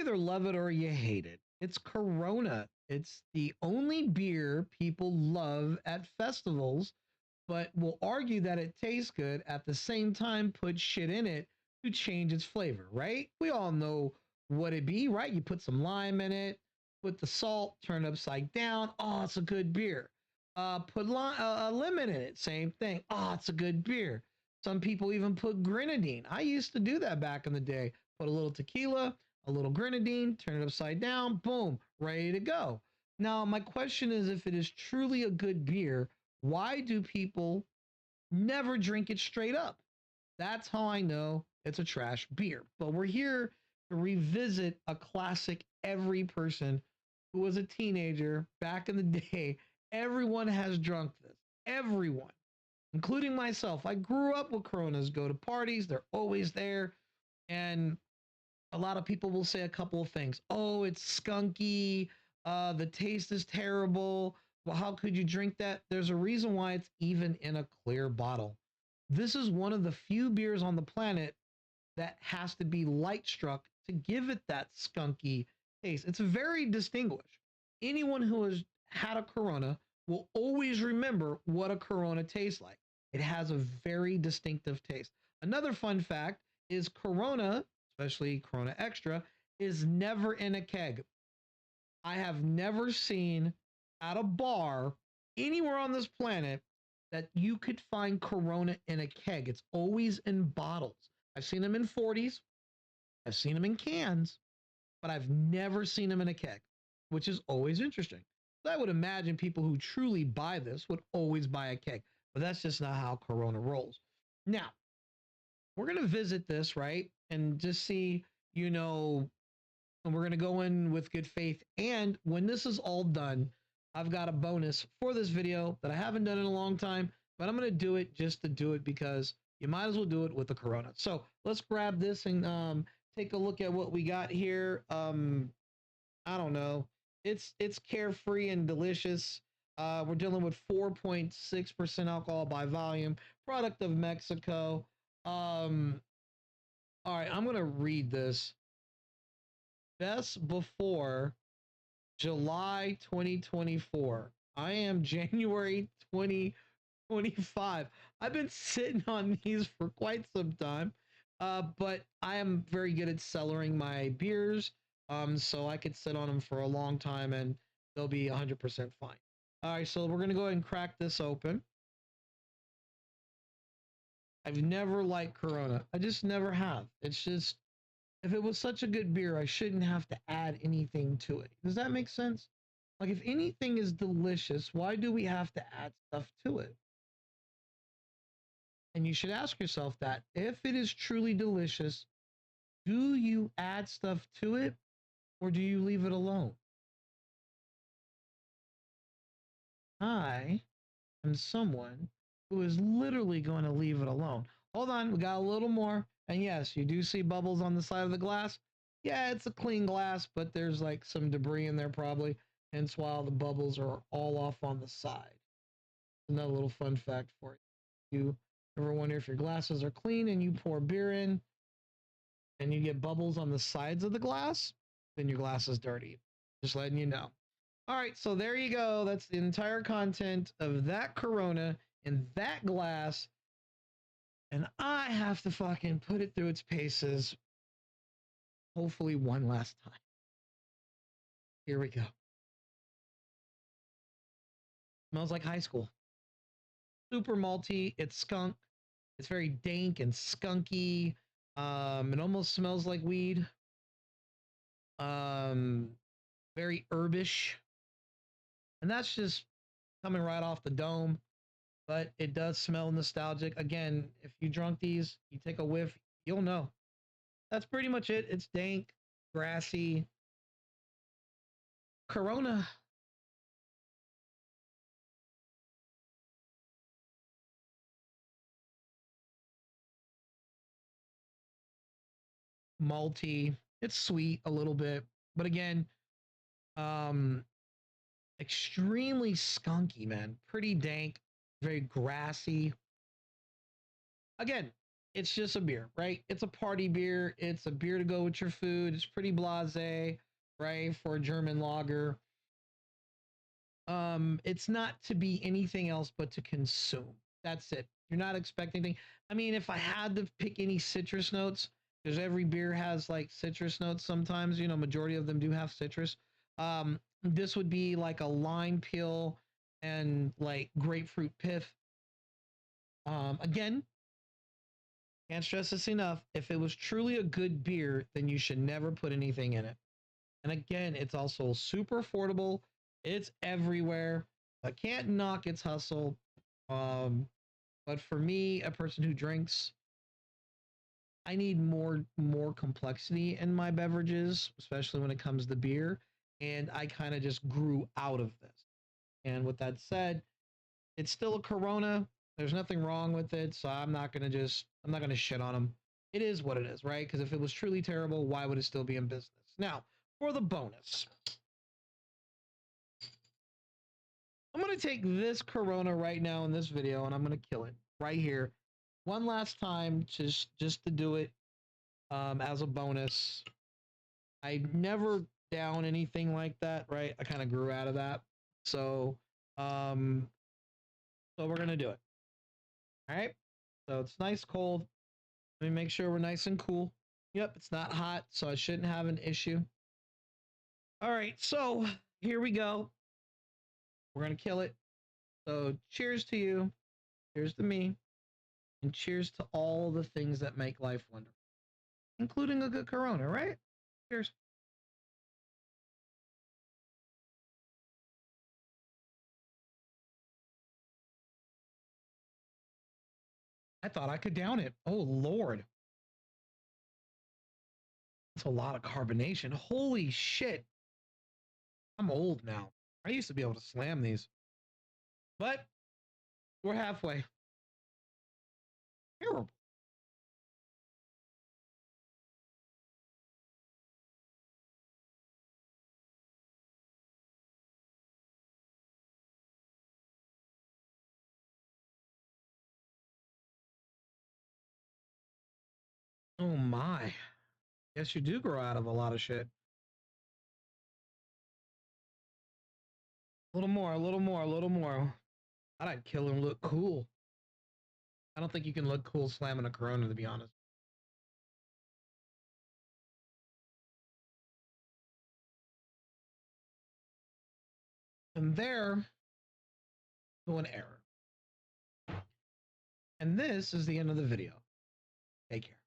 either love it or you hate it. It's Corona. It's the only beer people love at festivals, but will argue that it tastes good at the same time put shit in it to change its flavor, right? We all know what it be, right? You put some lime in it, put the salt, turn it upside down. Oh, it's a good beer. Put a lemon in it, same thing. Oh, it's a good beer. Some people even put grenadine. I used to do that back in the day. Put a little tequila, a little grenadine, turn it upside down, boom, ready to go. Now, my question is, if it is truly a good beer, why do people never drink it straight up? That's how I know it's a trash beer. But we're here to revisit a classic every person who was a teenager back in the day. Everyone has drunk this. Everyone, including myself. I grew up with Coronas, go to parties, they're always there. And a lot of people will say a couple of things. Oh, it's skunky. The taste is terrible. Well, how could you drink that? There's a reason why it's even in a clear bottle. This is one of the few beers on the planet that has to be light struck to give it that skunky taste. It's very distinguished. Anyone who has had a Corona will always remember what a Corona tastes like. It has a very distinctive taste. Another fun fact is Corona, especially Corona Extra, is never in a keg. I have never seen at a bar anywhere on this planet that you could find Corona in a keg. It's always in bottles. I've seen them in 40s, I've seen them in cans, but I've never seen them in a keg, which is always interesting. So I would imagine people who truly buy this would always buy a keg, but that's just not how Corona rolls. Now, we're going to visit this, right? And just see, and we're going to go in with good faith. And when this is all done, I've got a bonus for this video that I haven't done in a long time, but I'm going to do it just to do it because you might as well do it with the Corona. So let's grab this and take a look at what we got here. I don't know. It's carefree and delicious. We're dealing with 4.6% alcohol by volume, product of Mexico. All right, I'm gonna read this. Best before July 2024. I am January 2025. I've been sitting on these for quite some time, but I am very good at cellaring my beers, so I could sit on them for a long time and they'll be 100% fine. All right, so we're gonna go ahead and crack this open. I've never liked Corona. I just never have. It's just, if it was such a good beer, I shouldn't have to add anything to it. Does that make sense? Like, if anything is delicious, why do we have to add stuff to it? And you should ask yourself that. If it is truly delicious, do you add stuff to it or do you leave it alone? I am someone who is literally going to leave it alone. Hold on, we got a little more. And yes, you do see bubbles on the side of the glass. Yeah, it's a clean glass, but there's like some debris in there probably. Hence why the bubbles are all off on the side. Another little fun fact for you. You ever wonder if your glasses are clean and you pour beer in and you get bubbles on the sides of the glass, then your glass is dirty. Just letting you know. All right, so there you go. That's the entire content of that Corona in that glass. And I have to fucking put it through its paces, hopefully one last time. Here we go. Smells like high school. Super malty. It's skunk. It's very dank and skunky. It almost smells like weed. Very herbish. And that's just coming right off the dome. But it does smell nostalgic. Again, if you drunk these, you take a whiff, you'll know. That's pretty much it. It's dank, grassy. Corona. Malty. It's sweet a little bit. But again, um, extremely skunky, man. Pretty dank, very grassy. Again, it's just a beer, right? It's a party beer. It's a beer to go with your food. It's pretty blasé, right? For a German lager. It's not to be anything else but to consume. That's it. You're not expecting anything. I mean, if I had to pick any citrus notes, because every beer has like citrus notes sometimes, you know, majority of them do have citrus. This would be like a lime peel and like grapefruit pith. Again, can't stress this enough. If it was truly a good beer, then you should never put anything in it. And again, it's also super affordable. It's everywhere. I can't knock its hustle. Um, but for me, a person who drinks, I need more complexity in my beverages, especially when it comes to beer. And I kind of just grew out of this. And with that said, it's still a Corona. There's nothing wrong with it, so I'm not gonna shit on them. It is what it is, right? Because if it was truly terrible, why would it still be in business? Now, for the bonus, I'm gonna take this Corona right now in this video, and I'm gonna kill it right here, one last time, just to do it as a bonus. I never down anything like that, right? I kind of grew out of that, so um, so we're gonna do it. All right. So it's nice cold. Let me make sure we're nice and cool. Yep, it's not hot, so I shouldn't have an issue. All right, so here we go. We're gonna kill it. So cheers to you, cheers to me, and cheers to all the things that make life wonderful, including a good Corona, right? Cheers. I thought I could down it. Oh Lord, that's a lot of carbonation. Holy shit. I'm old now. I used to be able to slam these, but we're halfway. Terrible. Oh my. Guess you do grow out of a lot of shit. A little more, a little more, a little more. I'd kill and look cool. I don't think you can look cool slamming a Corona, to be honest. And there to an error. And this is the end of the video. Take care.